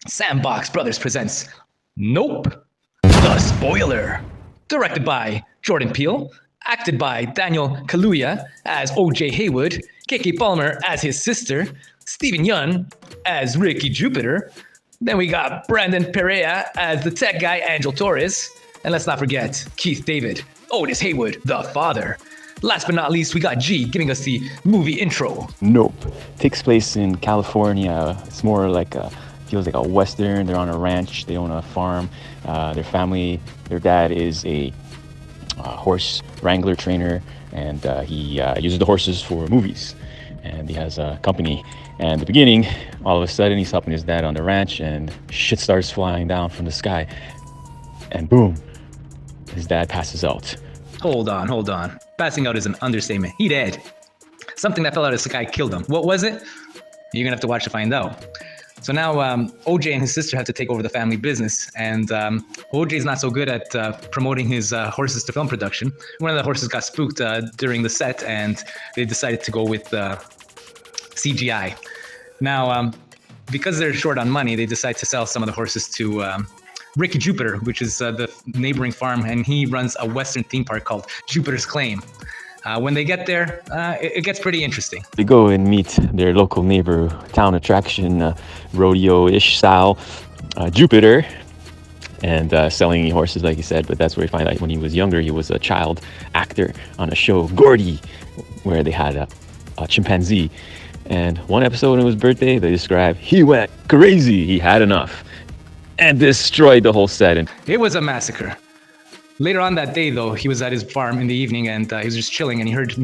Sandbox Brothers presents Nope, The Spoiler. Directed by Jordan Peele, acted by Daniel Kaluuya as O.J. Haywood, Keke Palmer as his sister, Stephen Yeun as Ricky Jupiter. Then we got Brandon Perea as the tech guy Angel Torres. And let's not forget Keith David, Otis Haywood, the father. Last but not least, we got G giving us the movie intro. Nope. Takes place in California. It's more like feels like a Western. They're on a ranch. They own a farm. Their family, their dad is a horse wrangler trainer, and he uses the horses for movies. And he has a company. And in the beginning, all of a sudden, he's helping his dad on the ranch, and shit starts flying down from the sky. And boom, his dad passes out. Hold on. Passing out is an understatement. He dead. Something that fell out of the sky killed him. What was it? You're gonna have to watch to find out. So now OJ and his sister have to take over the family business, and OJ's not so good at promoting his horses to film production. One of the horses got spooked during the set, and they decided to go with CGI. Now, because they're short on money, they decide to sell some of the horses to Ricky Jupiter, which is the neighboring farm, and he runs a Western theme park called Jupiter's Claim. When they get there, it gets pretty interesting. They go and meet their local neighbor, town attraction, rodeo-ish style, Jupiter, and selling horses, like you said. But that's where we find out when he was younger, he was a child actor on a show, Gordy, where they had a chimpanzee. And one episode on his birthday, they describe he went crazy. He had enough and destroyed the whole set. And it was a massacre. Later on that day, though, he was at his farm in the evening, and he was just chilling, and he heard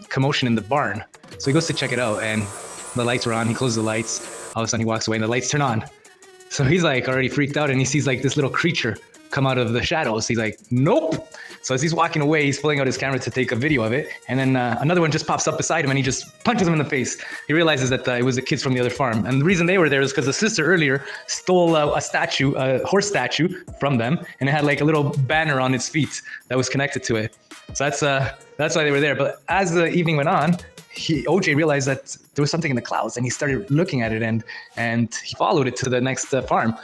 commotion in the barn. So he goes to check it out, and the lights were on. He closes the lights. All of a sudden, he walks away, and the lights turn on. So he's like already freaked out, and he sees like this little creature come out of the shadows. He's like, nope. So as he's walking away, he's pulling out his camera to take a video of it, and then another one just pops up beside him, and he just punches him in the face. He realizes that it was the kids from the other farm, and the reason they were there is because the sister earlier stole a horse statue from them, and it had like a little banner on its feet that was connected to it. So that's why they were there. But as the evening went on, OJ realized that there was something in the clouds, and he started looking at it, and he followed it to the next farm.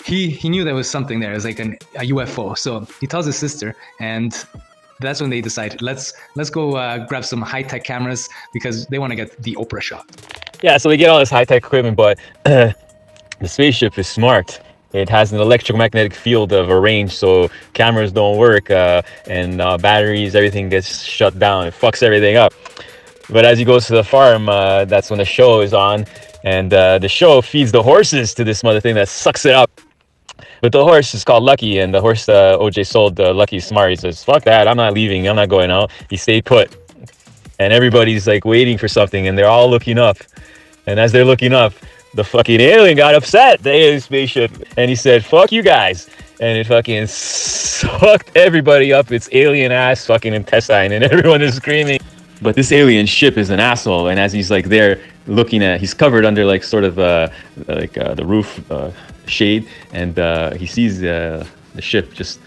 He knew there was something there. It was like a UFO. So he tells his sister, and that's when they decide, let's go grab some high-tech cameras because they want to get the Oprah shot. yeah, so they get all this high-tech equipment, but the spaceship is smart. It has an electromagnetic field of a range, so cameras don't work, and batteries, everything gets shut down. It fucks everything up. But as he goes to the farm, that's when the show is on, and the show feeds the horses to this mother thing that sucks it up. But the horse is called Lucky, and the horse OJ sold, Lucky's smart. He says, fuck that, I'm not leaving, I'm not going out. He stayed put. And everybody's like waiting for something, and they're all looking up. And as they're looking up, the fucking alien got upset, the alien spaceship, and he said, fuck you guys. And it fucking sucked everybody up its alien ass fucking intestine, and everyone is screaming. But this alien ship is an asshole, and as he's like there looking at, he's covered under like sort of the roof shade, and he sees the ship just,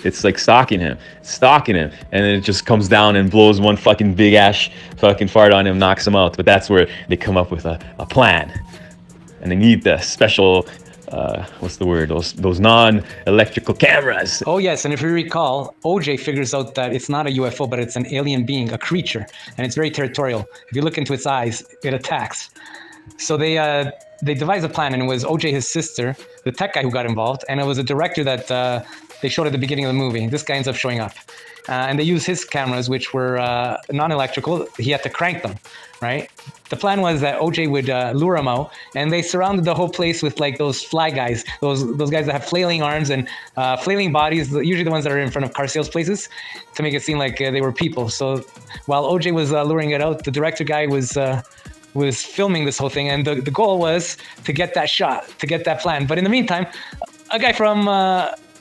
it's like stalking him, and then it just comes down and blows one fucking big ass fucking fart on him, knocks him out. But that's where they come up with a plan, and they need the special what's the word? Those non-electrical cameras. Oh yes, and if you recall, OJ figures out that it's not a UFO, but it's an alien being, a creature, and it's very territorial. If you look into its eyes, it attacks. So they devised a plan, and it was OJ, his sister, the tech guy who got involved, and it was a director that they showed at the beginning of the movie. This guy ends up showing up. And they used his cameras, which were non-electrical. He had to crank them, right? The plan was that OJ would lure him out, and they surrounded the whole place with like those fly guys, those guys that have flailing arms and flailing bodies, usually the ones that are in front of car sales places, to make it seem like they were people. So while OJ was luring it out, the director guy was filming this whole thing, and the goal was to get that shot, to get that plan. But in the meantime, a guy from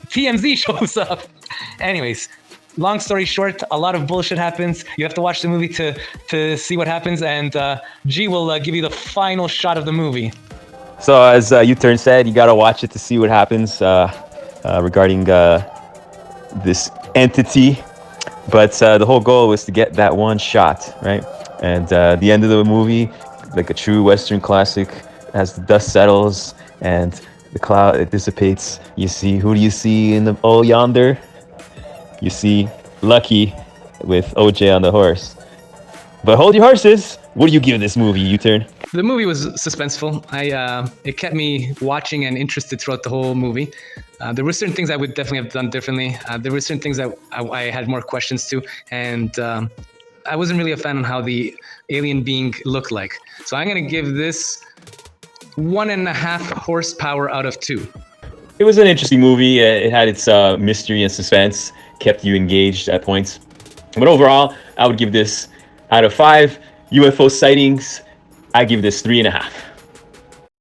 TMZ shows up. Anyways, long story short, a lot of bullshit happens. You have to watch the movie to see what happens, and G will give you the final shot of the movie. So as U-Turn said, you gotta watch it to see what happens regarding this entity. But the whole goal was to get that one shot, right? And the end of the movie, like a true Western classic, as the dust settles and the cloud, it dissipates. You see, who do you see in the yonder? You see Lucky with OJ on the horse. But hold your horses. What do you give this movie, U-Turn? The movie was suspenseful. It kept me watching and interested throughout the whole movie. There were certain things I would definitely have done differently. There were certain things that I had more questions to, and I wasn't really a fan on how the alien being looked like. So I'm going to give this 1.5 horsepower out of 2. It was an interesting movie. It had its mystery and suspense, kept you engaged at points. But overall, I would give this, out of 5 UFO sightings, I give this 3.5.